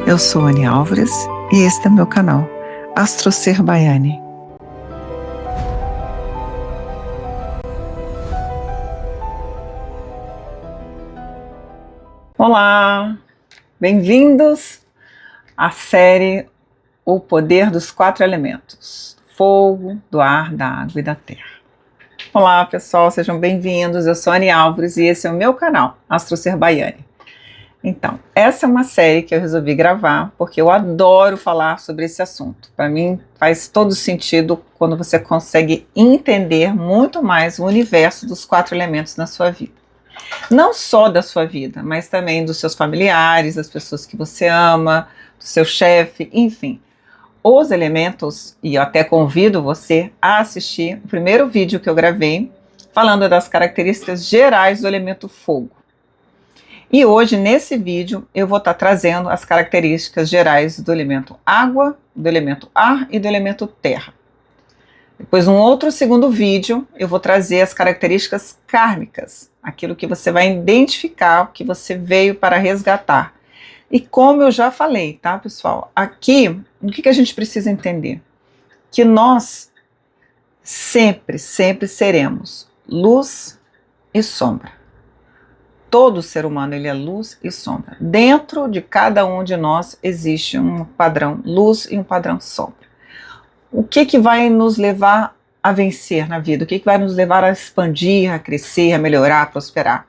Eu sou Anne Álvares e este é meu canal, Astro Ser by Anne. Olá, bem-vindos à série O Poder dos Quatro Elementos: Fogo, do Ar, da Água e da Terra. Olá pessoal, sejam bem-vindos, eu sou Anne Álvares e esse é o meu canal, Astro Ser by Anne. Então, essa é uma série que eu resolvi gravar porque eu adoro falar sobre esse assunto. Para mim faz todo sentido quando você consegue entender muito mais o universo dos quatro elementos na sua vida. Não só da sua vida, mas também dos seus familiares, das pessoas que você ama, do seu chefe, enfim. Os elementos, e eu até convido você a assistir o primeiro vídeo que eu gravei, falando das características gerais do elemento fogo. E hoje, nesse vídeo, eu vou estar trazendo as características gerais do elemento água, do elemento ar e do elemento terra. Depois, num outro segundo vídeo, eu vou trazer as características kármicas, aquilo que você vai identificar, o que você veio para resgatar. E como eu já falei, tá, pessoal? Aqui, o que a gente precisa entender? Que nós sempre seremos luz e sombra. Todo ser humano, ele é luz e sombra. Dentro de cada um de nós existe um padrão luz e um padrão sombra. O que vai nos levar a vencer na vida? O que vai nos levar a expandir, a crescer, a melhorar, a prosperar?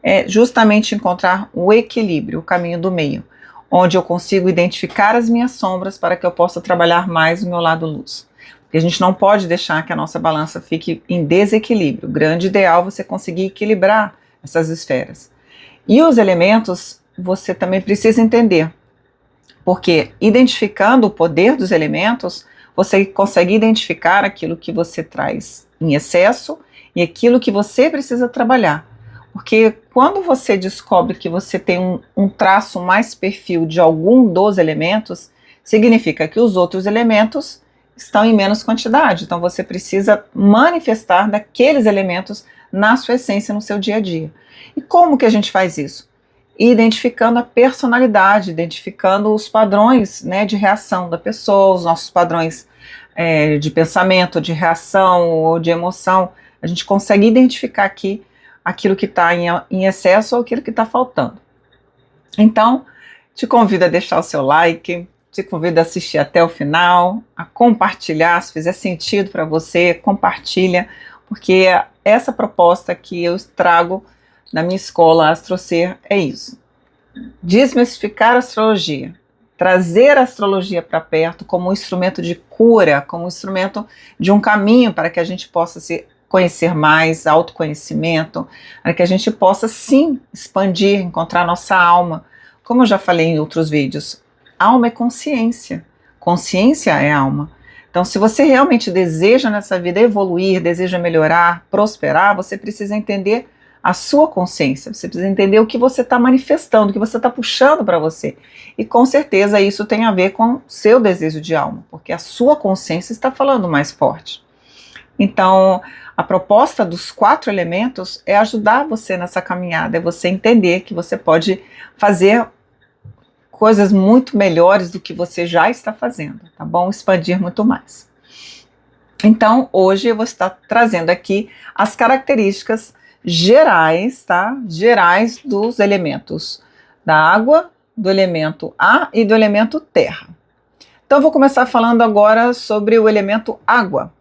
É justamente encontrar o equilíbrio, o caminho do meio, onde eu consigo identificar as minhas sombras para que eu possa trabalhar mais o meu lado luz. Porque a gente não pode deixar que a nossa balança fique em desequilíbrio. O grande ideal é você conseguir equilibrar essas esferas. E os elementos você também precisa entender, porque identificando o poder dos elementos, você consegue identificar aquilo que você traz em excesso e aquilo que você precisa trabalhar. Porque quando você descobre que você tem um traço mais perfil de algum dos elementos, significa que os outros elementos estão em menos quantidade. Então você precisa manifestar daqueles elementos na sua essência, no seu dia a dia. E como que a gente faz isso? Identificando a personalidade, identificando os padrões, né, de reação da pessoa, os nossos padrões de pensamento, de reação ou de emoção. A gente consegue identificar aqui aquilo que está em excesso ou aquilo que está faltando. Então, te convido a deixar o seu like, te convido a assistir até o final, a compartilhar, se fizer sentido para você, compartilha, porque essa proposta que eu trago na minha escola Astro Ser é isso: desmistificar a astrologia, trazer a astrologia para perto como um instrumento de cura, como um instrumento de um caminho para que a gente possa se conhecer mais, autoconhecimento, para que a gente possa sim expandir, encontrar nossa alma. Como eu já falei em outros vídeos, alma é consciência, consciência é alma. Então, se você realmente deseja nessa vida evoluir, deseja melhorar, prosperar, você precisa entender a sua consciência, você precisa entender o que você está manifestando, o que você está puxando para você. E com certeza isso tem a ver com seu desejo de alma, porque a sua consciência está falando mais forte. Então, a proposta dos quatro elementos é ajudar você nessa caminhada, é você entender que você pode fazer coisas muito melhores do que você já está fazendo, tá bom? Expandir muito mais. Então, hoje eu vou estar trazendo aqui as características gerais, tá? Gerais dos elementos da água, do elemento ar e do elemento terra. Então, eu vou começar falando agora sobre o elemento água.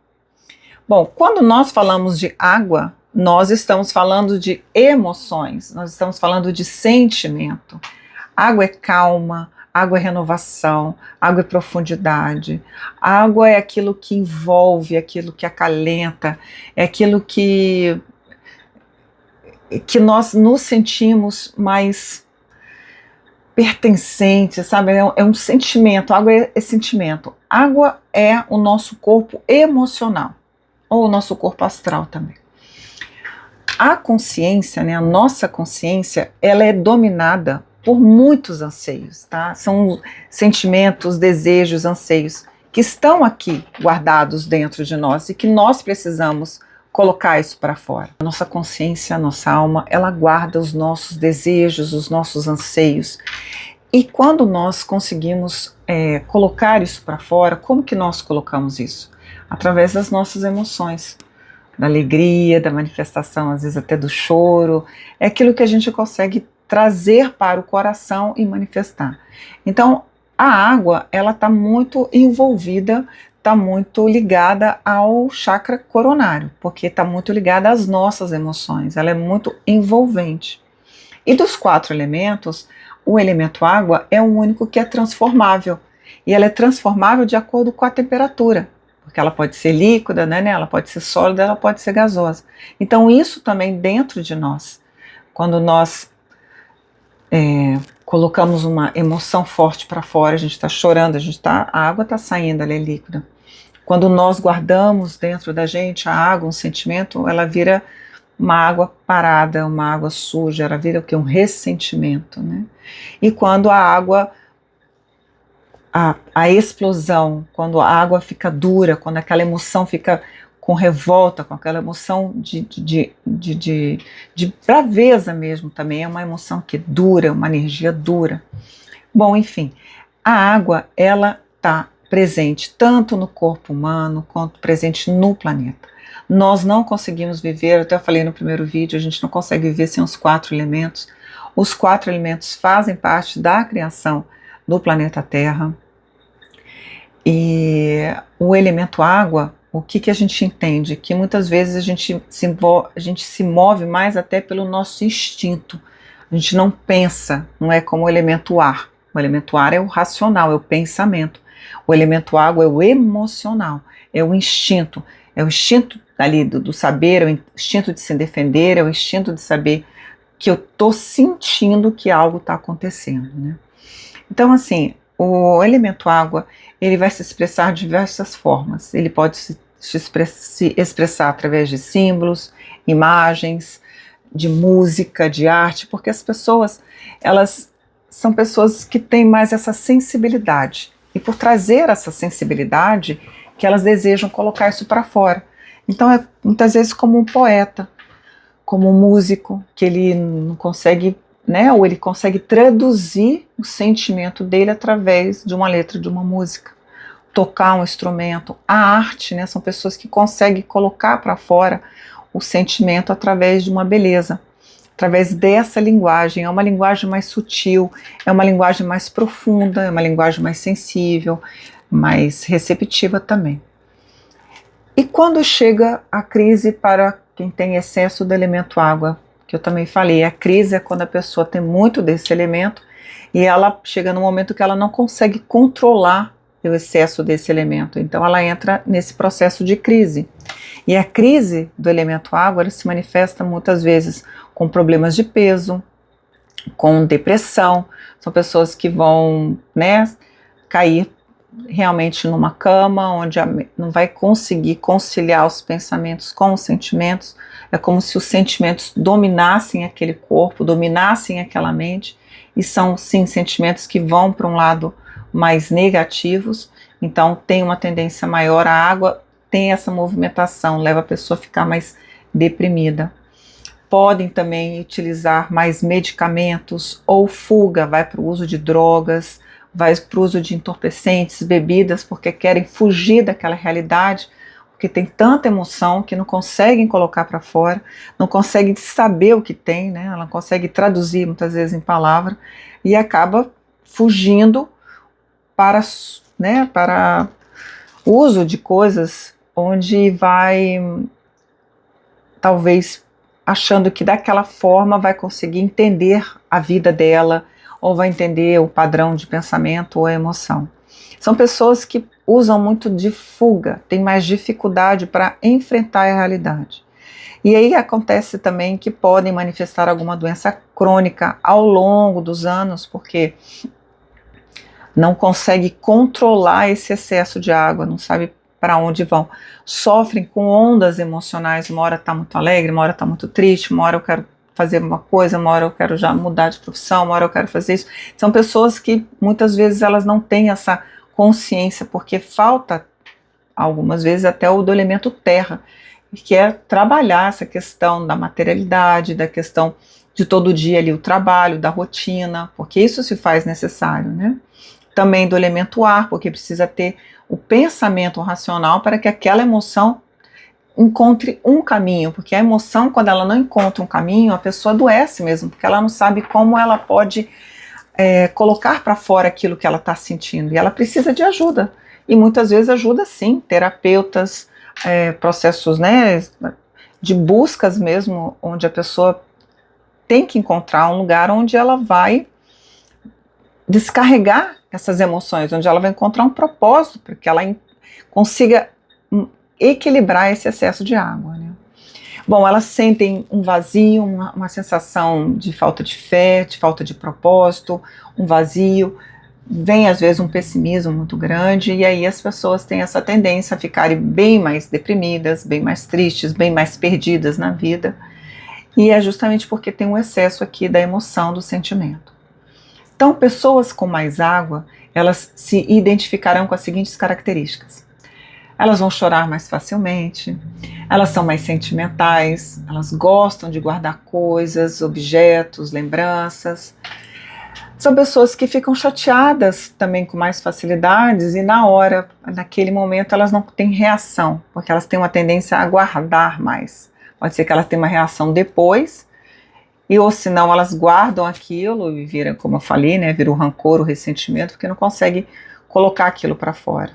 Bom, quando nós falamos de água, nós estamos falando de emoções, nós estamos falando de sentimento. Água é calma, água é renovação, água é profundidade, água é aquilo que envolve, aquilo que acalenta, é aquilo que nós nos sentimos mais pertencentes, sabe? É um sentimento, água é sentimento. Água é o nosso corpo emocional, ou o nosso corpo astral também. A consciência, né, a nossa consciência, ela é dominada por muitos anseios, tá? São sentimentos, desejos, anseios que estão aqui guardados dentro de nós e que nós precisamos colocar isso para fora. A nossa consciência, a nossa alma, ela guarda os nossos desejos, os nossos anseios E quando nós conseguimos colocar isso para fora, como que nós colocamos isso? Através das nossas emoções, da alegria, da manifestação, às vezes até do choro, é aquilo que a gente consegue trazer para o coração e manifestar. Então, a água, ela está muito envolvida, está muito ligada ao chakra coronário, porque está muito ligada às nossas emoções, ela é muito envolvente. E dos 4 elementos, o elemento água é o único que é transformável, e ela é transformável de acordo com a temperatura, porque ela pode ser líquida, né, ela pode ser sólida, ela pode ser gasosa. Então isso também dentro de nós, quando nós colocamos uma emoção forte para fora, a gente está chorando, a água está saindo, ela é líquida. Quando nós guardamos dentro da gente a água, um sentimento, ela vira uma água parada, uma água suja, ela vira o quê? Um ressentimento, né? E quando a água, a explosão, quando a água fica dura, quando aquela emoção fica com revolta, com aquela emoção de braveza mesmo também, é uma emoção que dura, uma energia dura. Bom, enfim, a água, ela está presente tanto no corpo humano quanto presente no planeta. Nós não conseguimos viver, eu até falei no primeiro vídeo, a gente não consegue viver sem os 4 elementos. Os 4 elementos fazem parte da criação do planeta Terra. E o elemento água, o que a gente entende? Que muitas vezes a gente se move mais até pelo nosso instinto. A gente não pensa, não é como o elemento ar. O elemento ar é o racional, é o pensamento. O elemento água é o emocional, é o instinto ali do saber, é o instinto de se defender, é o instinto de saber que eu estou sentindo que algo está acontecendo, né? Então, assim, o elemento água, ele vai se expressar de diversas formas. Ele pode se expressar através de símbolos, imagens, de música, de arte, porque as pessoas, elas são pessoas que têm mais essa sensibilidade. E por trazer essa sensibilidade, que elas desejam colocar isso para fora. Então é muitas vezes como um poeta, como um músico, que ele não consegue, né, ou ele consegue traduzir o sentimento dele através de uma letra de uma música. Tocar um instrumento, a arte, né, são pessoas que conseguem colocar para fora o sentimento através de uma beleza, através dessa linguagem. É uma linguagem mais sutil, é uma linguagem mais profunda, é uma linguagem mais sensível, mais receptiva também. E quando chega a crise para quem tem excesso do elemento água, que eu também falei, a crise é quando a pessoa tem muito desse elemento e ela chega num momento que ela não consegue controlar o excesso desse elemento, então ela entra nesse processo de crise. E a crise do elemento água, ela se manifesta muitas vezes com problemas de peso, com depressão, são pessoas que vão, né, cair realmente numa cama, onde não vai conseguir conciliar os pensamentos com os sentimentos, é como se os sentimentos dominassem aquele corpo, dominassem aquela mente, e são sim sentimentos que vão para um lado mais negativos, então tem uma tendência maior, a água tem essa movimentação, leva a pessoa a ficar mais deprimida. Podem também utilizar mais medicamentos ou fuga, vai para o uso de drogas, vai para o uso de entorpecentes, bebidas, porque querem fugir daquela realidade, porque tem tanta emoção que não conseguem colocar para fora, não conseguem saber o que tem, né? Ela não consegue traduzir muitas vezes em palavra e acaba fugindo para, né, para uso de coisas onde vai, talvez, achando que daquela forma vai conseguir entender a vida dela, ou vai entender o padrão de pensamento ou a emoção. São pessoas que usam muito de fuga, têm mais dificuldade para enfrentar a realidade. E aí acontece também que podem manifestar alguma doença crônica ao longo dos anos, porque não consegue controlar esse excesso de água, não sabe para onde vão. Sofrem com ondas emocionais, uma hora está muito alegre, uma hora está muito triste, uma hora eu quero fazer uma coisa, uma hora eu quero já mudar de profissão, uma hora eu quero fazer isso. São pessoas que muitas vezes elas não têm essa consciência, porque falta algumas vezes até o do elemento terra, que é trabalhar essa questão da materialidade, da questão de todo dia ali, o trabalho, da rotina, porque isso se faz necessário, né? Também do elemento ar, porque precisa ter o pensamento racional para que aquela emoção encontre um caminho, porque a emoção, quando ela não encontra um caminho, a pessoa adoece mesmo, porque ela não sabe como ela pode colocar para fora aquilo que ela está sentindo, e ela precisa de ajuda, e muitas vezes ajuda sim, terapeutas, processos, né, de buscas mesmo, onde a pessoa tem que encontrar um lugar onde ela vai descarregar essas emoções, onde ela vai encontrar um propósito para que ela consiga equilibrar esse excesso de água, né? Bom, elas sentem um vazio, uma sensação de falta de fé, de falta de propósito, um vazio, vem às vezes um pessimismo muito grande, e aí as pessoas têm essa tendência a ficarem bem mais deprimidas, bem mais tristes, bem mais perdidas na vida, e é justamente porque tem um excesso aqui da emoção, do sentimento. Então, pessoas com mais água, elas se identificarão com as seguintes características. Elas vão chorar mais facilmente, elas são mais sentimentais, elas gostam de guardar coisas, objetos, lembranças. São pessoas que ficam chateadas também com mais facilidades e na hora, naquele momento, elas não têm reação, porque elas têm uma tendência a guardar mais. Pode ser que elas tenham uma reação depois, ou senão elas guardam aquilo e vira, como eu falei, né, vira o rancor, o ressentimento, porque não consegue colocar aquilo para fora.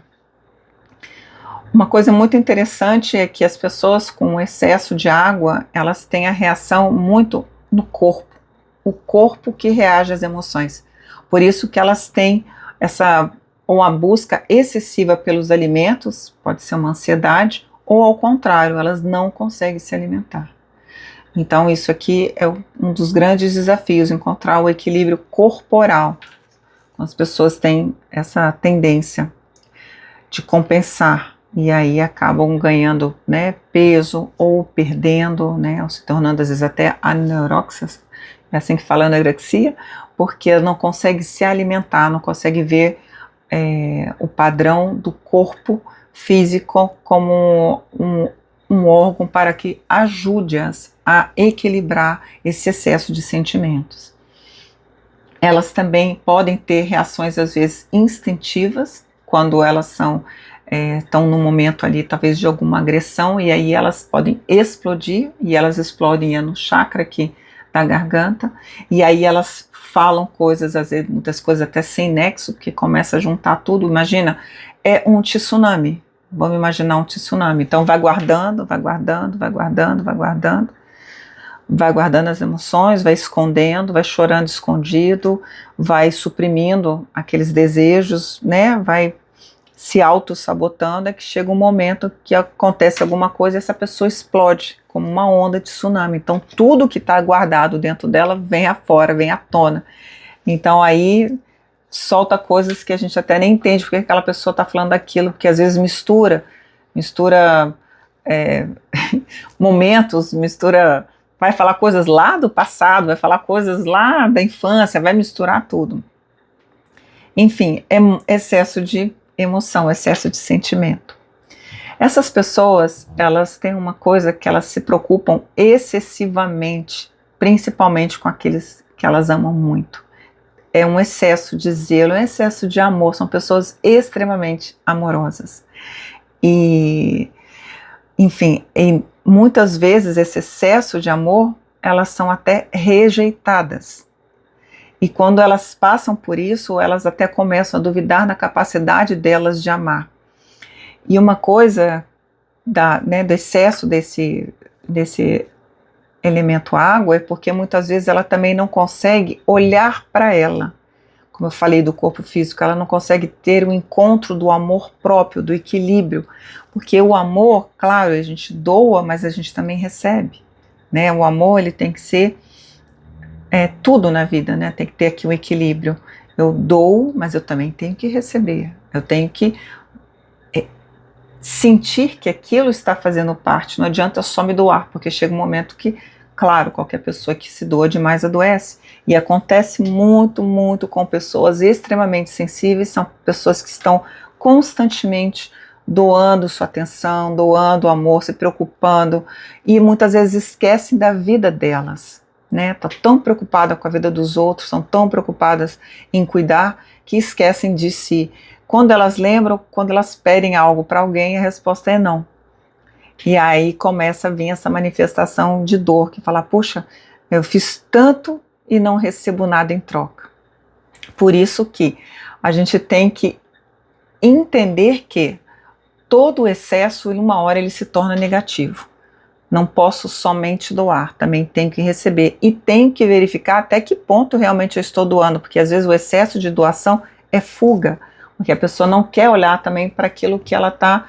Uma coisa muito interessante é que as pessoas com excesso de água, elas têm a reação muito no corpo, o corpo que reage às emoções. Por isso que elas têm ou a busca excessiva pelos alimentos, pode ser uma ansiedade, ou ao contrário, elas não conseguem se alimentar. Então isso aqui é um dos grandes desafios, encontrar o equilíbrio corporal. As pessoas têm essa tendência de compensar, e aí acabam ganhando, né, peso, ou perdendo, né, ou se tornando às vezes até anorexias, é assim que fala, anorexia, porque não consegue se alimentar, não consegue ver o padrão do corpo físico como um órgão para que ajude-as a equilibrar esse excesso de sentimentos. Elas também podem ter reações às vezes instintivas, quando elas estão no momento ali talvez de alguma agressão, e aí elas podem explodir, e elas explodem no chakra aqui da garganta, e aí elas falam coisas, às vezes muitas coisas até sem nexo, porque começa a juntar tudo. Imagina, é um tsunami, vamos imaginar um tsunami, então vai guardando, vai guardando, vai guardando, vai guardando, vai guardando as emoções, vai escondendo, vai chorando escondido, vai suprimindo aqueles desejos, né, vai se auto-sabotando, é que chega um momento que acontece alguma coisa e essa pessoa explode como uma onda de tsunami. Então tudo que está guardado dentro dela vem afora, vem à tona. Então aí solta coisas que a gente até nem entende porque aquela pessoa está falando daquilo, porque às vezes mistura momentos, vai falar coisas lá do passado, vai falar coisas lá da infância, vai misturar tudo. Enfim, é excesso de emoção, excesso de sentimento. Essas pessoas, elas têm uma coisa que elas se preocupam excessivamente, principalmente com aqueles que elas amam muito. É um excesso de zelo, um excesso de amor, são pessoas extremamente amorosas. E, enfim, muitas vezes esse excesso de amor, elas são até rejeitadas. E quando elas passam por isso, elas até começam a duvidar da capacidade delas de amar. E uma coisa do excesso desse elemento água é porque muitas vezes ela também não consegue olhar para ela. Como eu falei do corpo físico, ela não consegue ter o encontro do amor próprio, do equilíbrio. Porque o amor, claro, a gente doa, mas a gente também recebe, né? O amor, ele tem que ser tudo na vida, né? Tem que ter aqui um equilíbrio. Eu dou, mas eu também tenho que receber. Eu tenho que sentir que aquilo está fazendo parte. Não adianta só me doar, porque chega um momento que, claro, qualquer pessoa que se doa demais adoece. E acontece muito, muito com pessoas extremamente sensíveis, são pessoas que estão constantemente doando sua atenção, doando amor, se preocupando, e muitas vezes esquecem da vida delas. né? Tá tão preocupada com a vida dos outros, são tão preocupadas em cuidar, que esquecem de si. Quando elas lembram, quando elas pedem algo para alguém, a resposta é não. E aí começa a vir essa manifestação de dor, que fala, puxa, eu fiz tanto e não recebo nada em troca. Por isso que a gente tem que entender que todo o excesso, em uma hora, ele se torna negativo. Não posso somente doar, também tenho que receber. E tenho que verificar até que ponto realmente eu estou doando, porque às vezes o excesso de doação é fuga, porque a pessoa não quer olhar também para aquilo que ela está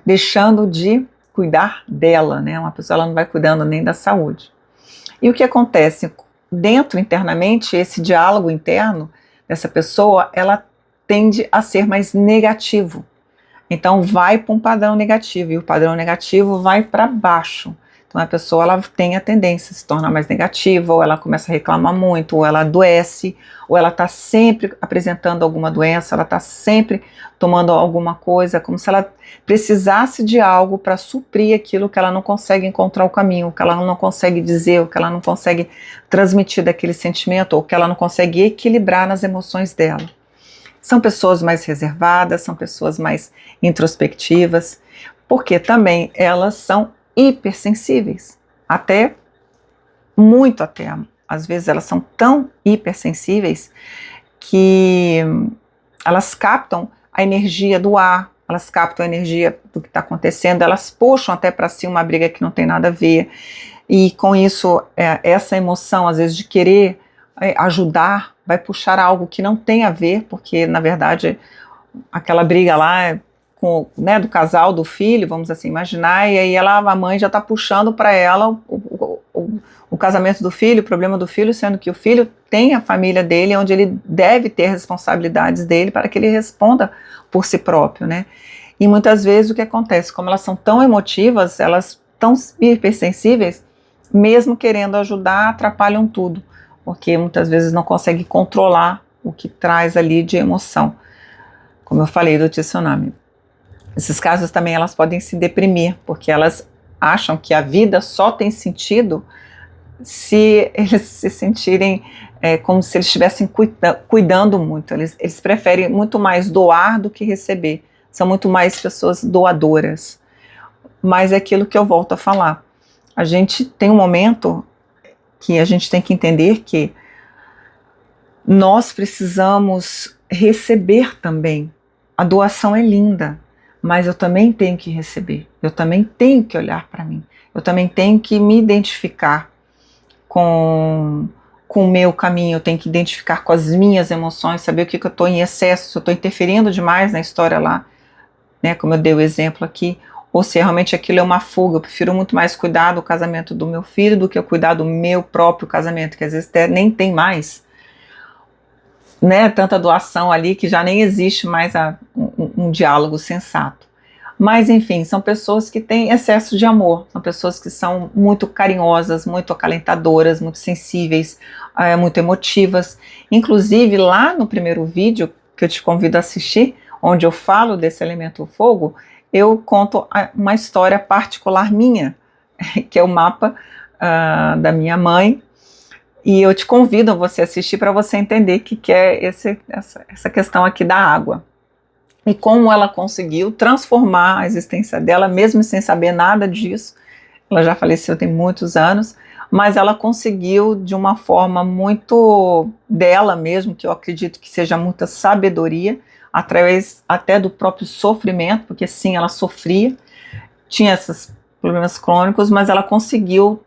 deixando de cuidar dela, né? Uma pessoa ela não vai cuidando nem da saúde. E o que acontece? Dentro, internamente, esse diálogo interno dessa pessoa, ela tende a ser mais negativo. Então vai para um padrão negativo, e o padrão negativo vai para baixo. Então a pessoa ela tem a tendência a se tornar mais negativa, ou ela começa a reclamar muito, ou ela adoece, ou ela está sempre apresentando alguma doença, ela está sempre tomando alguma coisa, como se ela precisasse de algo para suprir aquilo que ela não consegue encontrar o caminho, que ela não consegue dizer, o que ela não consegue transmitir daquele sentimento, ou que ela não consegue equilibrar nas emoções dela. São pessoas mais reservadas, são pessoas mais introspectivas, porque também elas são hipersensíveis, até, muito até, às vezes elas são tão hipersensíveis que elas captam a energia do ar, elas captam a energia do que está acontecendo, elas puxam até para si uma briga que não tem nada a ver, e com isso, essa emoção, às vezes, de querer ajudar, vai puxar algo que não tem a ver, porque, na verdade, aquela briga lá do casal, do filho, vamos assim imaginar, e aí a mãe já está puxando para ela o casamento do filho, o problema do filho, sendo que o filho tem a família dele, onde ele deve ter responsabilidades dele para que ele responda por si próprio, né? E muitas vezes o que acontece, como elas são tão emotivas, elas tão hipersensíveis, mesmo querendo ajudar, atrapalham tudo, porque muitas vezes não conseguem controlar o que traz ali de emoção, como eu falei do tsunami. Esses casos também elas podem se deprimir, porque elas acham que a vida só tem sentido se eles se sentirem como se eles estivessem cuidando muito. Eles preferem muito mais doar do que receber. São muito mais pessoas doadoras. Mas é aquilo que eu volto a falar. A gente tem um momento que a gente tem que entender que nós precisamos receber também. A doação é linda, mas eu também tenho que receber, eu também tenho que olhar para mim, eu também tenho que me identificar com o meu caminho, eu tenho que identificar com as minhas emoções, saber o que eu estou em excesso, se eu estou interferindo demais na história lá, né, como eu dei o exemplo aqui, ou se realmente aquilo é uma fuga. Eu prefiro muito mais cuidar do casamento do meu filho do que eu cuidar do meu próprio casamento, que às vezes até nem tem mais, né, tanta doação ali que já nem existe mais um diálogo sensato. Mas enfim, são pessoas que têm excesso de amor, são pessoas que são muito carinhosas, muito acalentadoras, muito sensíveis, muito emotivas. Inclusive lá no primeiro vídeo que eu te convido a assistir, onde eu falo desse elemento fogo, eu conto uma história particular minha, que é o mapa da minha mãe. E eu te convido a você assistir para você entender o que é essa questão aqui da água. E como ela conseguiu transformar a existência dela, mesmo sem saber nada disso. Ela já faleceu tem muitos anos, mas ela conseguiu de uma forma muito dela mesmo, que eu acredito que seja muita sabedoria, através até do próprio sofrimento, porque sim, ela sofria, tinha esses problemas crônicos, mas ela conseguiu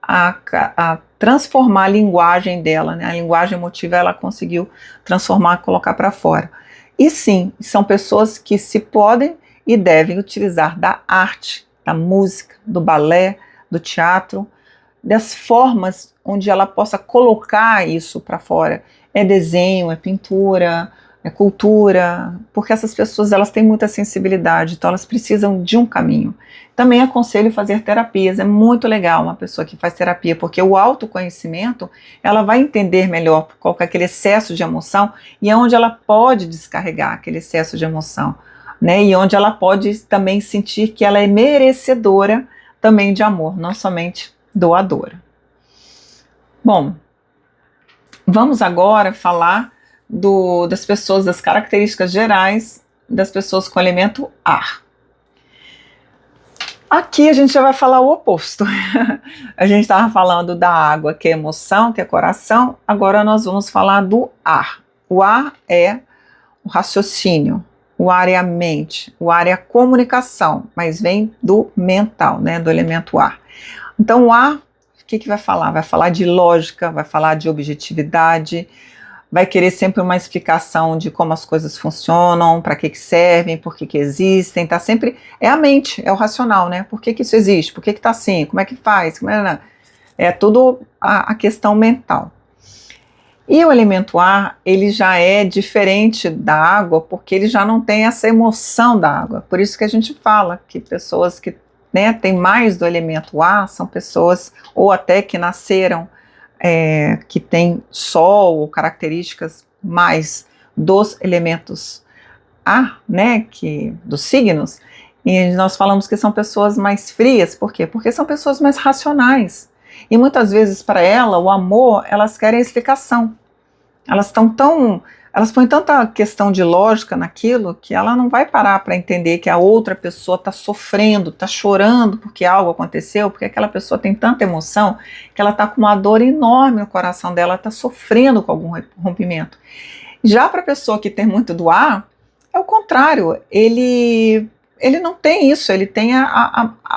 a transformar a linguagem dela, né? A linguagem emotiva ela conseguiu transformar, colocar para fora. E sim, são pessoas que se podem e devem utilizar da arte, da música, do balé, do teatro, das formas onde ela possa colocar isso para fora. É desenho, é pintura, é cultura, porque essas pessoas elas têm muita sensibilidade, então elas precisam de um caminho. Também aconselho fazer terapias, é muito legal uma pessoa que faz terapia, porque o autoconhecimento, ela vai entender melhor qual é aquele excesso de emoção e onde ela pode descarregar aquele excesso de emoção, né? E onde ela pode também sentir que ela é merecedora também de amor, não somente doadora. Bom, vamos agora falar das pessoas, das características gerais das pessoas com elemento ar. Aqui a gente já vai falar o oposto. A gente estava falando da água, que é emoção, que é coração, agora nós vamos falar do ar. O ar é o raciocínio, o ar é a mente, o ar é a comunicação, mas vem do mental, né, do elemento ar. Então o ar, o que vai falar? Vai falar de lógica, vai falar de objetividade, vai querer sempre uma explicação de como as coisas funcionam, para que servem, por que existem, tá sempre, é a mente, é o racional, né, por que isso existe, por que tá assim, como é que faz, é tudo a questão mental. E o elemento ar, ele já é diferente da água, porque ele já não tem essa emoção da água, por isso que a gente fala que pessoas que, né, têm mais do elemento ar, são pessoas, ou até que nasceram, que tem sol ou características mais dos elementos ar, né, dos signos, e nós falamos que são pessoas mais frias, por quê? Porque são pessoas mais racionais, e muitas vezes para ela, o amor, elas querem explicação, elas põem tanta questão de lógica naquilo que ela não vai parar para entender que a outra pessoa está sofrendo, está chorando porque algo aconteceu, porque aquela pessoa tem tanta emoção que ela está com uma dor enorme no coração dela, está sofrendo com algum rompimento. Já para a pessoa que tem muito do ar, é o contrário, ele não tem isso, ele tem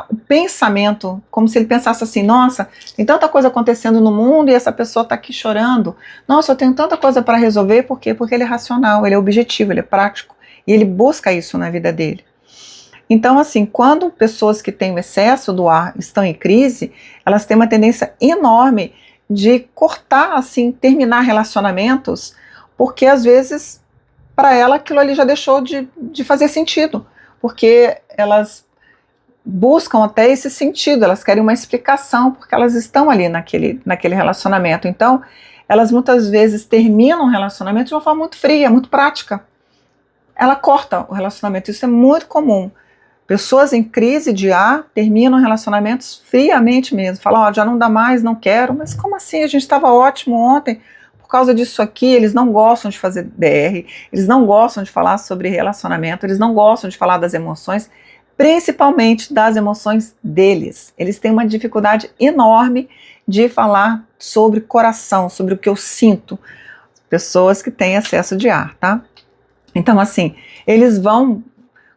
o pensamento, como se ele pensasse assim, nossa, tem tanta coisa acontecendo no mundo e essa pessoa está aqui chorando, nossa, eu tenho tanta coisa para resolver, por quê? Porque ele é racional, ele é objetivo, ele é prático, e ele busca isso na vida dele. Então, assim, quando pessoas que têm o excesso do ar estão em crise, elas têm uma tendência enorme de cortar, assim, terminar relacionamentos, porque às vezes, para ela, aquilo ali já deixou de fazer sentido, porque elas buscam até esse sentido, elas querem uma explicação, porque elas estão ali naquele relacionamento. Então, elas muitas vezes terminam o relacionamento de uma forma muito fria, muito prática. Ela corta o relacionamento, isso é muito comum. Pessoas em crise de ar terminam relacionamentos friamente mesmo, falam, ó, já não dá mais, não quero, mas como assim? A gente estava ótimo ontem. Por causa disso aqui, eles não gostam de fazer DR, eles não gostam de falar sobre relacionamento, eles não gostam de falar das emoções, principalmente das emoções deles. Eles têm uma dificuldade enorme de falar sobre coração, sobre o que eu sinto. Pessoas que têm excesso de ar, tá? Então, assim, eles vão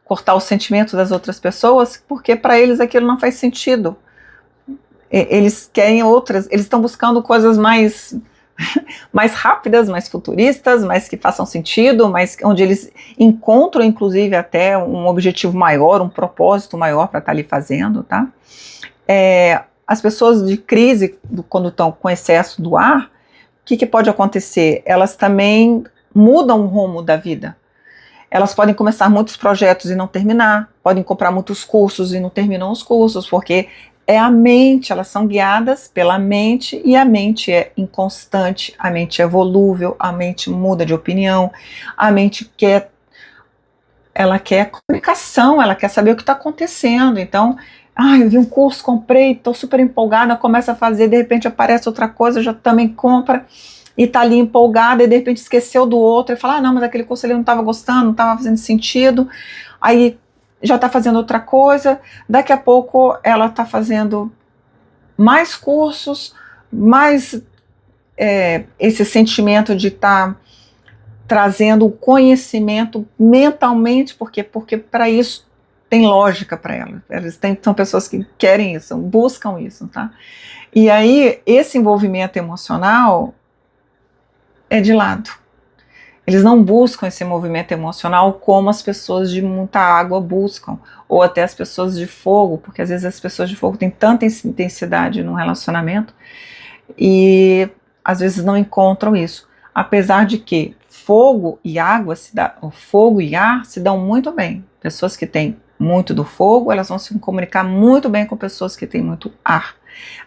cortar o sentimento das outras pessoas porque para eles aquilo não faz sentido. Eles querem outras, eles estão buscando coisas mais rápidas, mais futuristas, mais que façam sentido, mais onde eles encontram, inclusive, até um objetivo maior, um propósito maior para estar ali fazendo, tá? As pessoas de crise, quando estão com excesso do ar, o que pode acontecer? Elas também mudam o rumo da vida. Elas podem começar muitos projetos e não terminar, podem comprar muitos cursos e não terminam os cursos, porque é a mente, elas são guiadas pela mente, e a mente é inconstante, a mente é volúvel, a mente muda de opinião, a mente ela quer comunicação, ela quer saber o que está acontecendo. Então, eu vi um curso, comprei, estou super empolgada, começa a fazer, de repente aparece outra coisa, já também compra, e está ali empolgada, e de repente esqueceu do outro, e fala, não, mas aquele curso ali eu não estava gostando, não estava fazendo sentido, aí já está fazendo outra coisa, daqui a pouco ela está fazendo mais cursos, mais esse sentimento de estar trazendo o conhecimento mentalmente, porque para isso tem lógica para ela. São pessoas que querem isso, buscam isso, tá? E aí esse envolvimento emocional é de lado. Eles não buscam esse movimento emocional como as pessoas de muita água buscam, ou até as pessoas de fogo, porque às vezes as pessoas de fogo têm tanta intensidade no relacionamento e às vezes não encontram isso. Apesar de que fogo e água, o fogo e ar se dão muito bem. Pessoas que têm muito do fogo, elas vão se comunicar muito bem com pessoas que têm muito ar.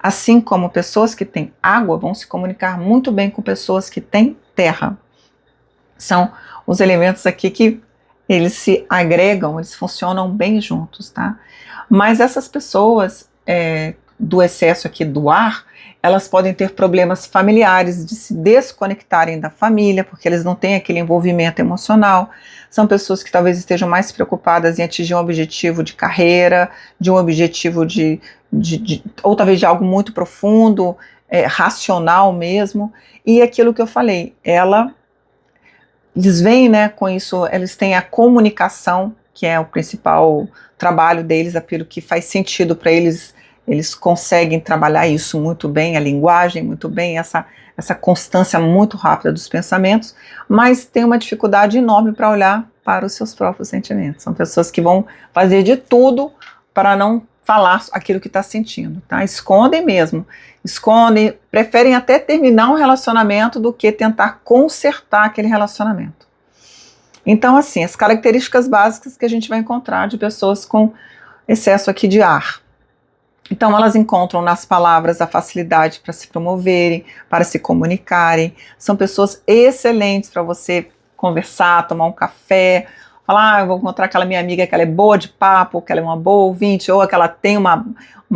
Assim como pessoas que têm água vão se comunicar muito bem com pessoas que têm terra. São os elementos aqui que eles se agregam, eles funcionam bem juntos, tá? Mas essas pessoas do excesso aqui do ar, Elas podem ter problemas familiares de se desconectarem da família, porque eles não têm aquele envolvimento emocional. São pessoas que talvez estejam mais preocupadas em atingir um objetivo de carreira, de um objetivo ou talvez de algo muito profundo, racional mesmo. E aquilo que eu falei, eles vêm, né, com isso, eles têm a comunicação, que é o principal trabalho deles, aquilo que faz sentido para eles. Eles conseguem trabalhar isso muito bem, a linguagem muito bem, essa constância muito rápida dos pensamentos, mas tem uma dificuldade enorme para olhar para os seus próprios sentimentos. São pessoas que vão fazer de tudo para não falar aquilo que está sentindo, tá? Escondem mesmo, escondem, preferem até terminar um relacionamento do que tentar consertar aquele relacionamento. Então, assim, as características básicas que a gente vai encontrar de pessoas com excesso aqui de ar. Então, elas encontram nas palavras a facilidade para se promoverem, para se comunicarem. São pessoas excelentes para você conversar, tomar um café, falar, eu vou encontrar aquela minha amiga que ela é boa de papo, que ela é uma boa ouvinte, ou que ela tem uma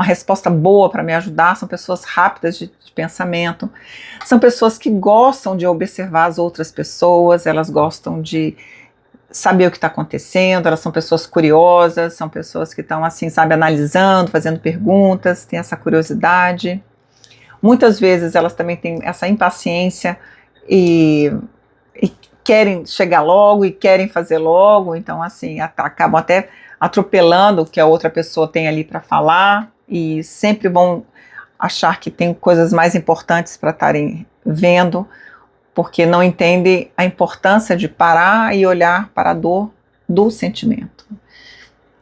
resposta boa para me ajudar. São pessoas rápidas de pensamento. São pessoas que gostam de observar as outras pessoas, elas gostam de saber o que está acontecendo, elas são pessoas curiosas, são pessoas que estão assim, sabe, analisando, fazendo perguntas, têm essa curiosidade. Muitas vezes elas também têm essa impaciência e querem chegar logo e querem fazer logo, então assim, acabam até atropelando o que a outra pessoa tem ali para falar e sempre vão achar que tem coisas mais importantes para estarem vendo, porque não entendem a importância de parar e olhar para a dor do sentimento.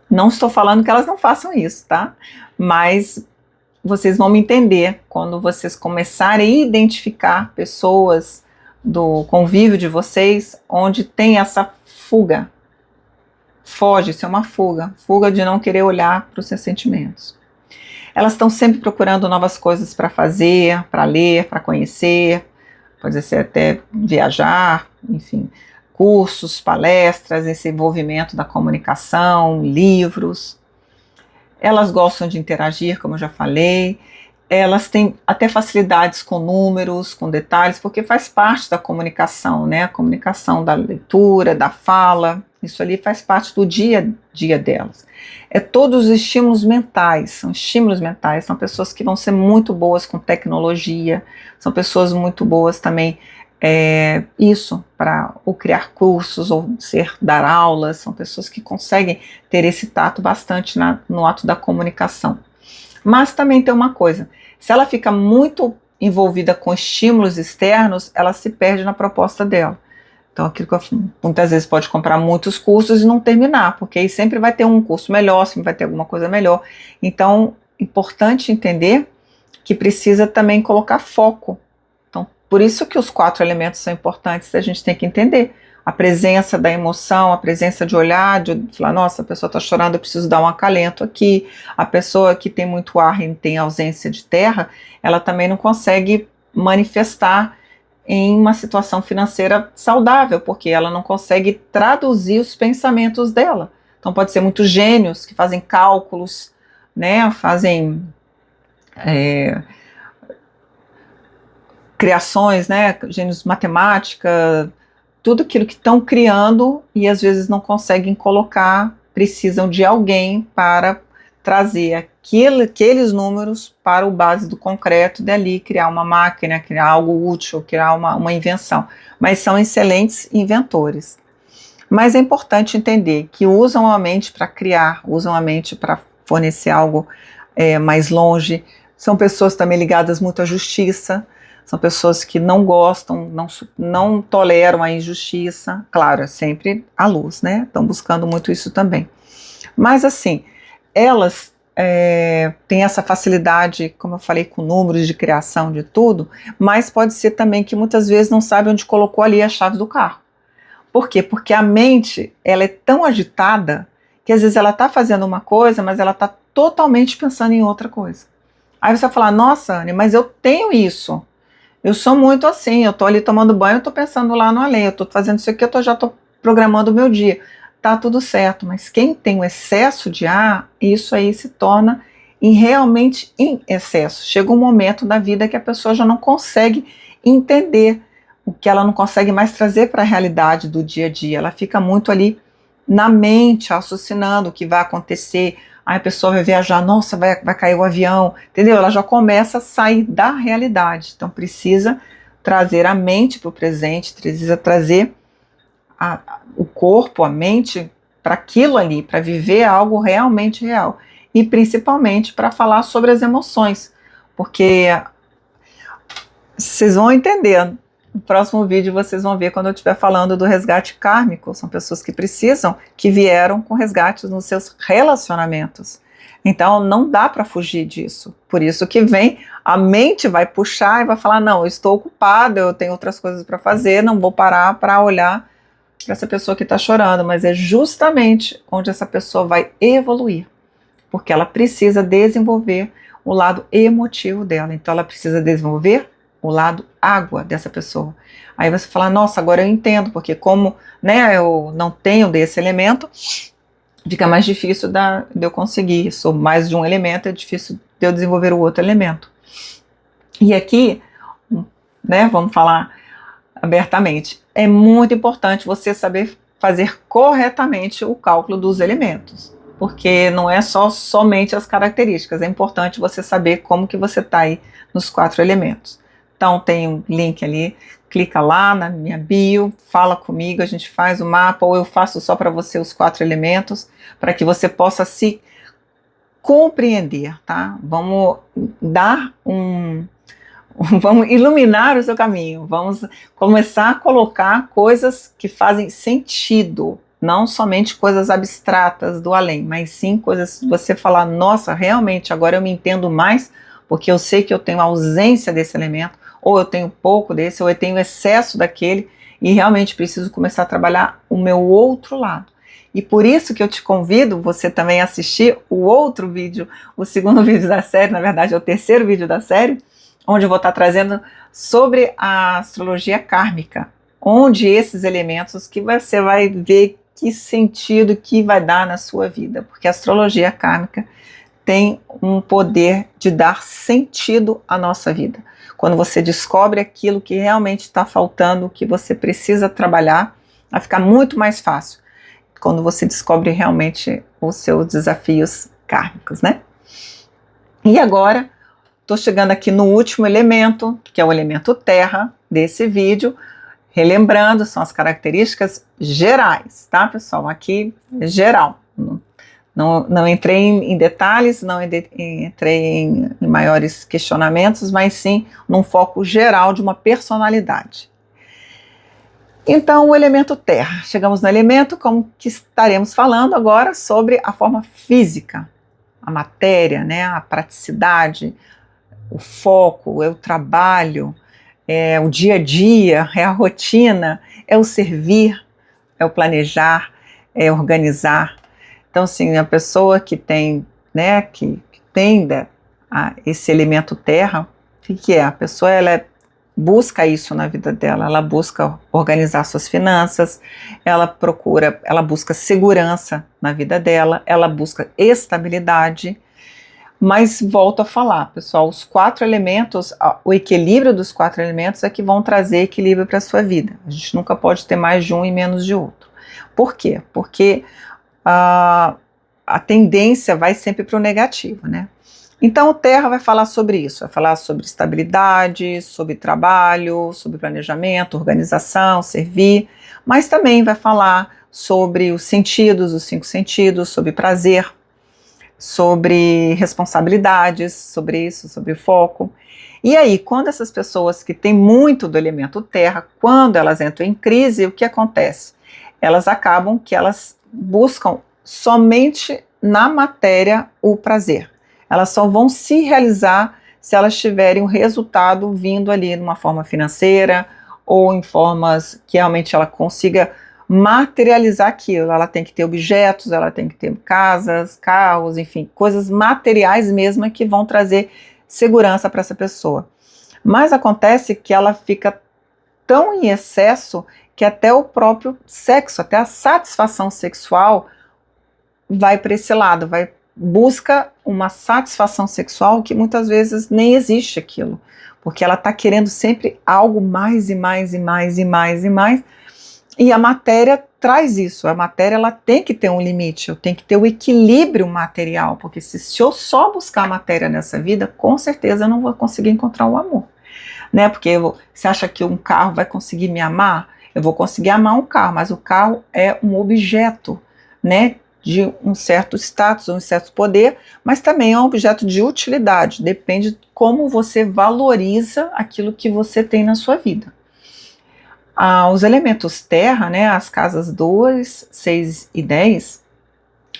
Não estou falando que elas não façam isso, tá? Mas vocês vão me entender quando vocês começarem a identificar pessoas do convívio de vocês onde tem essa fuga. Foge, isso é uma fuga. Fuga de não querer olhar para os seus sentimentos. Elas estão sempre procurando novas coisas para fazer, para ler, para conhecer, pode ser até viajar, enfim, cursos, palestras, esse envolvimento da comunicação, livros. Elas gostam de interagir, como eu já falei. Elas têm até facilidades com números, com detalhes, porque faz parte da comunicação, né? A comunicação da leitura, da fala, isso ali faz parte do dia a dia delas. Todos os estímulos mentais, são pessoas que vão ser muito boas com tecnologia, são pessoas muito boas também, para ou criar cursos, ou dar aulas, são pessoas que conseguem ter esse tato bastante no ato da comunicação. Mas também tem uma coisa, se ela fica muito envolvida com estímulos externos, ela se perde na proposta dela. Então, aquilo que muitas vezes pode comprar muitos cursos e não terminar, porque aí sempre vai ter um curso melhor, sempre vai ter alguma coisa melhor. Então, importante entender que precisa também colocar foco. Então, por isso que os 4 elementos são importantes, a gente tem que entender a presença da emoção, a presença de olhar, de falar, nossa, a pessoa está chorando, eu preciso dar um acalento aqui. A pessoa que tem muito ar e tem ausência de terra, ela também não consegue manifestar em uma situação financeira saudável, porque ela não consegue traduzir os pensamentos dela. Então pode ser muitos gênios que fazem cálculos, né, fazem criações, né, gênios matemática, tudo aquilo que estão criando e às vezes não conseguem colocar, precisam de alguém para trazer aqueles números para o base do concreto, dali criar uma máquina, criar algo útil, criar uma invenção. Mas são excelentes inventores. Mas é importante entender que usam a mente para criar, usam a mente para fornecer algo mais longe. São pessoas também ligadas muito à justiça, são pessoas que não gostam, não toleram a injustiça. Claro, é sempre à luz, né? Estão buscando muito isso também. Mas assim, elas têm essa facilidade, como eu falei, com números de criação de tudo, mas pode ser também que muitas vezes não sabe onde colocou ali a chave do carro. Por quê? Porque a mente, ela é tão agitada que às vezes ela está fazendo uma coisa, mas ela está totalmente pensando em outra coisa. Aí você vai falar, nossa, Anny, mas eu tenho isso. Eu sou muito assim, eu estou ali tomando banho, eu estou pensando lá no além, eu estou fazendo isso aqui, já estou programando o meu dia. Tá tudo certo, mas quem tem o excesso de ar, isso aí se torna realmente em excesso. Chega um momento da vida que a pessoa já não consegue entender o que ela não consegue mais trazer para a realidade do dia a dia. Ela fica muito ali na mente, raciocinando o que vai acontecer. Aí a pessoa vai viajar, nossa, vai cair o avião, entendeu? Ela já começa a sair da realidade. Então precisa trazer a mente para o presente, precisa trazer o corpo, a mente para aquilo ali, para viver algo realmente real. E principalmente para falar sobre as emoções, porque vocês vão entender. No próximo vídeo vocês vão ver quando eu estiver falando do resgate kármico. São pessoas que precisam, que vieram com resgates nos seus relacionamentos. Então não dá para fugir disso. Por isso que vem, a mente vai puxar e vai falar, não, eu estou ocupada, eu tenho outras coisas para fazer, não vou parar para olhar para essa pessoa que está chorando. Mas é justamente onde essa pessoa vai evoluir, porque ela precisa desenvolver o lado emotivo dela. Então ela precisa desenvolver o lado água dessa pessoa. Aí você fala, nossa, agora eu entendo, porque como, né, eu não tenho desse elemento, fica mais difícil de eu conseguir. Sou mais de um elemento, é difícil de eu desenvolver o outro elemento. E aqui, né, vamos falar abertamente, é muito importante você saber fazer corretamente o cálculo dos elementos, porque não é somente as características, é importante você saber como que você está aí nos 4 elementos. Então tem um link ali, clica lá na minha bio, fala comigo, a gente faz o mapa, ou eu faço só para você os 4 elementos, para que você possa se compreender, tá? Vamos dar vamos iluminar o seu caminho, vamos começar a colocar coisas que fazem sentido, não somente coisas abstratas do além, mas sim coisas que você falar, nossa, realmente agora eu me entendo mais, porque eu sei que eu tenho ausência desse elemento, ou eu tenho pouco desse, ou eu tenho excesso daquele, e realmente preciso começar a trabalhar o meu outro lado. E por isso que eu te convido você também a assistir o outro vídeo, o segundo vídeo da série, na verdade é o terceiro vídeo da série, onde eu vou estar trazendo sobre a astrologia kármica, onde esses elementos que você vai ver que sentido que vai dar na sua vida, porque a astrologia kármica tem um poder de dar sentido à nossa vida. Quando você descobre aquilo que realmente está faltando, que você precisa trabalhar, vai ficar muito mais fácil quando você descobre realmente os seus desafios kármicos, né? E agora, estou chegando aqui no último elemento, que é o elemento terra desse vídeo. Relembrando, são as características gerais, tá, pessoal? Aqui, geral. Não entrei em detalhes, não entrei em maiores questionamentos, mas sim num foco geral de uma personalidade. Então, o elemento terra. Chegamos no elemento, como que estaremos falando agora sobre a forma física, a matéria, né, a praticidade, o foco, é o trabalho, é o dia a dia, é a rotina, é o servir, é o planejar, é organizar. Então, assim, a pessoa que tem, né, que tem esse elemento terra, o que é? A pessoa, ela busca isso na vida dela, ela busca organizar suas finanças, ela busca segurança na vida dela, ela busca estabilidade. Mas volto a falar, pessoal, os 4 elementos, o equilíbrio dos 4 elementos é que vão trazer equilíbrio para a sua vida. A gente nunca pode ter mais de um e menos de outro. Por quê? Porque a tendência vai sempre para o negativo, né? Então o Terra vai falar sobre isso, vai falar sobre estabilidade, sobre trabalho, sobre planejamento, organização, servir, mas também vai falar sobre os sentidos, os 5 sentidos, sobre prazer, sobre responsabilidades, sobre isso, sobre foco. E aí, quando essas pessoas que têm muito do elemento terra, quando elas entram em crise, o que acontece? Elas acabam que elas buscam somente na matéria o prazer. Elas só vão se realizar se elas tiverem um resultado vindo ali numa forma financeira ou em formas que realmente ela consiga materializar aquilo. Ela tem que ter objetos, ela tem que ter casas, carros, enfim, coisas materiais mesmo que vão trazer segurança para essa pessoa. Mas acontece que ela fica tão em excesso que até o próprio sexo, até a satisfação sexual vai para esse lado, busca uma satisfação sexual que muitas vezes nem existe aquilo, porque ela está querendo sempre algo mais e mais e mais e mais e mais, e a matéria traz isso. A matéria, ela tem que ter um limite, eu tenho que ter o equilíbrio material, porque se eu só buscar matéria nessa vida, com certeza eu não vou conseguir encontrar o amor, né? Porque você acha que um carro vai conseguir me amar? Eu vou conseguir amar um carro, mas o carro é um objeto, né, de um certo status, um certo poder, mas também é um objeto de utilidade, depende de como você valoriza aquilo que você tem na sua vida. Os elementos terra, né, as casas 2, 6 e 10,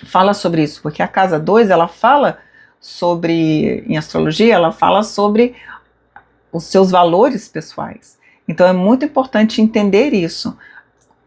fala sobre isso, porque a casa 2, ela fala sobre, em astrologia, ela fala sobre os seus valores pessoais. Então é muito importante entender isso,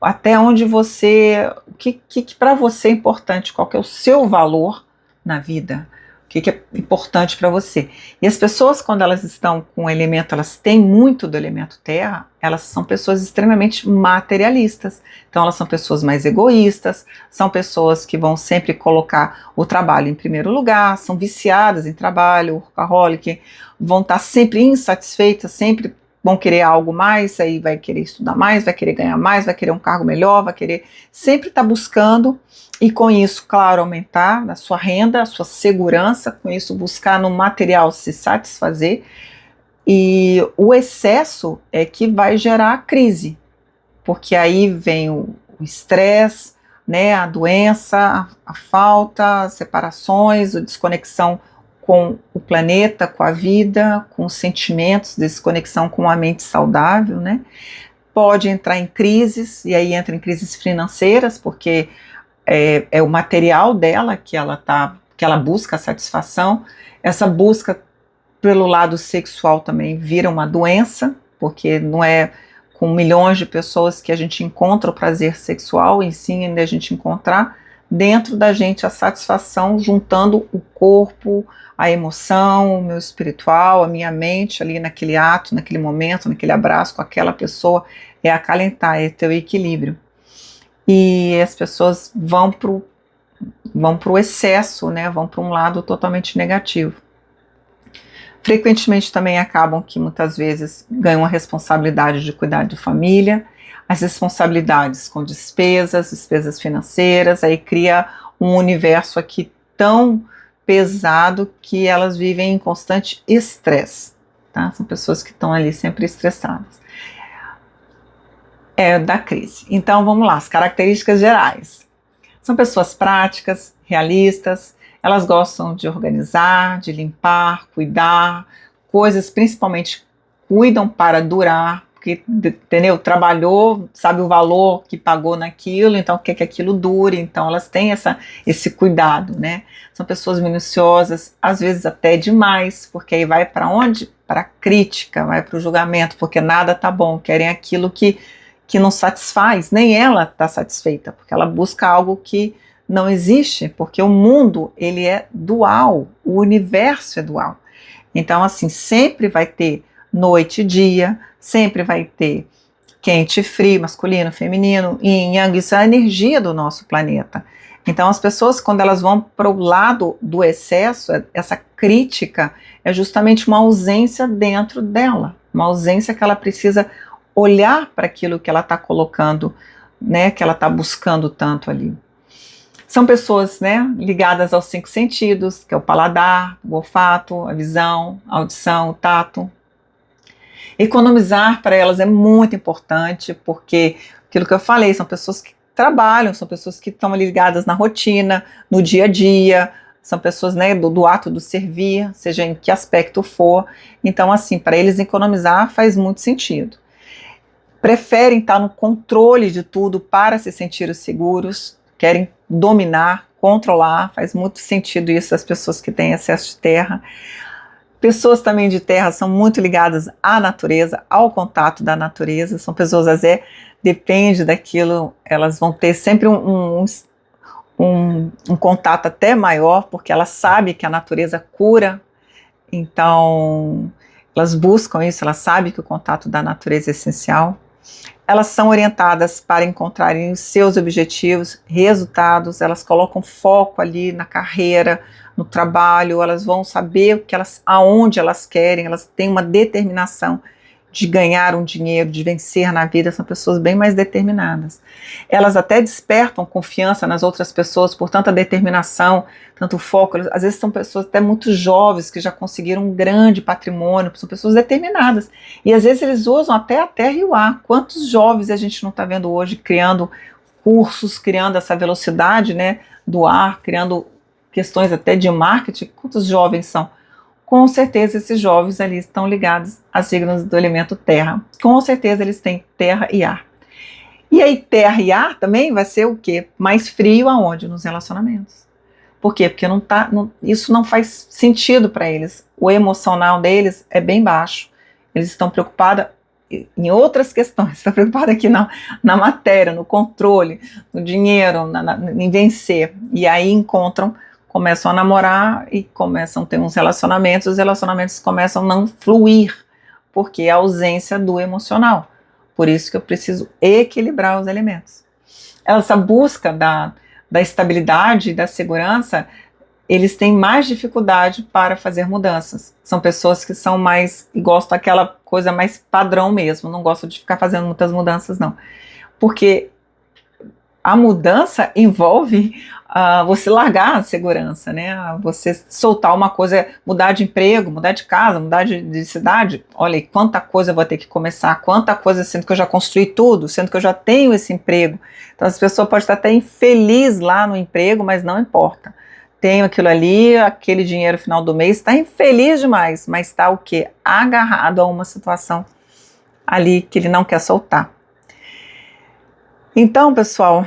até onde você, o que para você é importante, qual que é o seu valor na vida, o que é importante para você. E as pessoas, quando elas estão com o elemento, elas têm muito do elemento terra, elas são pessoas extremamente materialistas. Então elas são pessoas mais egoístas, são pessoas que vão sempre colocar o trabalho em primeiro lugar, são viciadas em trabalho, workaholic, vão estar sempre insatisfeitas, sempre vão querer algo mais, aí vai querer estudar mais, vai querer ganhar mais, vai querer um cargo melhor, vai querer sempre estar buscando, e com isso, claro, aumentar a sua renda, a sua segurança, com isso buscar no material se satisfazer, e o excesso é que vai gerar a crise, porque aí vem o estresse, né, a doença, a falta, as separações, a desconexão com o planeta, com a vida, com os sentimentos, desconexão com a mente saudável, né? Pode entrar em crises, e aí entra em crises financeiras, porque é o material dela que ela busca a satisfação. Essa busca pelo lado sexual também vira uma doença, porque não é com milhões de pessoas que a gente encontra o prazer sexual, e sim ainda a gente encontrar dentro da gente a satisfação, juntando o corpo, a emoção, o meu espiritual, a minha mente ali naquele ato, naquele momento, naquele abraço com aquela pessoa, é acalentar, é ter o equilíbrio. E as pessoas vão pro excesso, né, vão para um lado totalmente negativo. Frequentemente também acabam que muitas vezes ganham a responsabilidade de cuidar de família, as responsabilidades com despesas financeiras, aí cria um universo aqui tão pesado que elas vivem em constante estresse, tá? São pessoas que estão ali sempre estressadas. É da crise. Então vamos lá, as características gerais. São pessoas práticas, realistas, elas gostam de organizar, de limpar, cuidar, coisas principalmente cuidam para durar, porque, entendeu? Trabalhou, sabe o valor que pagou naquilo, então quer que aquilo dure, então elas têm esse cuidado, né? São pessoas minuciosas, às vezes até demais, porque aí vai para onde? Para a crítica, vai para o julgamento, porque nada tá bom, querem aquilo que não satisfaz, nem ela está satisfeita, porque ela busca algo que não existe, porque o mundo, ele é dual, o universo é dual. Então, assim, sempre vai ter noite e dia, sempre vai ter quente e frio, masculino, feminino, yin, yang, isso é a energia do nosso planeta. Então, as pessoas, quando elas vão para o lado do excesso, essa crítica é justamente uma ausência dentro dela, uma ausência que ela precisa olhar para aquilo que ela está colocando, né, que ela está buscando tanto ali. São pessoas, né, ligadas aos 5 sentidos, que é o paladar, o olfato, a visão, a audição, o tato. Economizar para elas é muito importante, porque aquilo que eu falei, são pessoas que trabalham, são pessoas que estão ligadas na rotina, no dia a dia, são pessoas, né, do ato do servir, seja em que aspecto for. Então, assim, para eles economizar faz muito sentido. Preferem estar no controle de tudo para se sentir seguros, querem dominar, controlar, faz muito sentido isso das pessoas que têm excesso de terra. Pessoas também de terra são muito ligadas à natureza, ao contato da natureza, são pessoas, às vezes, depende daquilo, elas vão ter sempre um contato até maior, porque elas sabem que a natureza cura, então elas buscam isso, elas sabem que o contato da natureza é essencial. Elas são orientadas para encontrarem os seus objetivos, resultados, elas colocam foco ali na carreira, no trabalho, elas vão saber aonde elas querem, elas têm uma determinação de ganhar um dinheiro, de vencer na vida, são pessoas bem mais determinadas. Elas até despertam confiança nas outras pessoas por tanta determinação, tanto foco. Às vezes são pessoas até muito jovens que já conseguiram um grande patrimônio, são pessoas determinadas. E às vezes eles usam até a terra e o ar. Quantos jovens a gente não está vendo hoje criando cursos, criando essa velocidade, né, do ar, criando questões até de marketing? Quantos jovens são? Com certeza esses jovens ali estão ligados às signos do elemento terra. Com certeza eles têm terra e ar. E aí terra e ar também vai ser o quê? Mais frio aonde? Nos relacionamentos. Por quê? Porque isso não faz sentido para eles. O emocional deles é bem baixo. Eles estão preocupados em outras questões. Estão preocupados aqui na matéria, no controle, no dinheiro, em vencer. E aí começam a namorar e começam a ter uns relacionamentos, os relacionamentos começam a não fluir, porque é a ausência do emocional. Por isso que eu preciso equilibrar os elementos. Essa busca da estabilidade e da segurança, eles têm mais dificuldade para fazer mudanças. São pessoas que são mais, gostam daquela coisa mais padrão mesmo, não gostam de ficar fazendo muitas mudanças não. Porque a mudança envolve você largar a segurança, né? Você soltar uma coisa, mudar de emprego, mudar de casa, mudar de cidade. Olha aí, quanta coisa eu vou ter que começar, quanta coisa, sendo que eu já construí tudo, sendo que eu já tenho esse emprego. Então as pessoas podem estar até infeliz lá no emprego, mas não importa. Tenho aquilo ali, aquele dinheiro no final do mês, está infeliz demais, mas está o quê? Agarrado a uma situação ali que ele não quer soltar. Então, pessoal,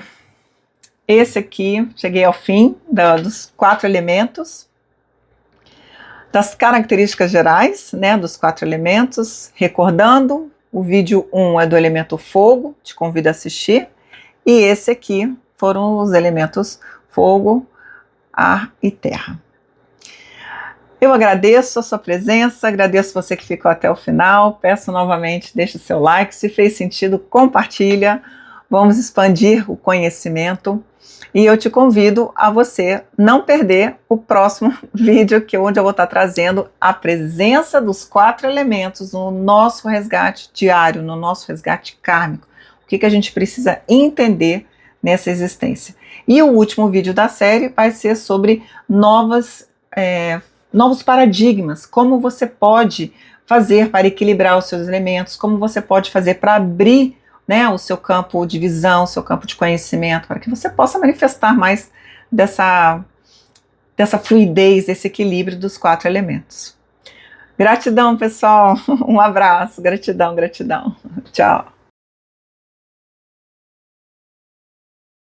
esse aqui, cheguei ao fim dos 4 elementos, das características gerais, né, dos 4 elementos. Recordando, o vídeo 1 é do elemento fogo, te convido a assistir, e esse aqui foram os elementos fogo, ar e terra. Eu agradeço a sua presença, agradeço você que ficou até o final, peço novamente, deixe o seu like, se fez sentido, compartilha. Vamos expandir o conhecimento e eu te convido a você não perder o próximo vídeo, onde eu vou estar trazendo a presença dos 4 elementos no nosso resgate diário, no nosso resgate kármico. O que a gente precisa entender nessa existência. E o último vídeo da série vai ser sobre novos paradigmas, como você pode fazer para equilibrar os seus elementos, como você pode fazer para abrir, né, o seu campo de visão, o seu campo de conhecimento, para que você possa manifestar mais dessa fluidez, desse equilíbrio dos 4 elementos. Gratidão, pessoal. Um abraço. Gratidão, gratidão. Tchau.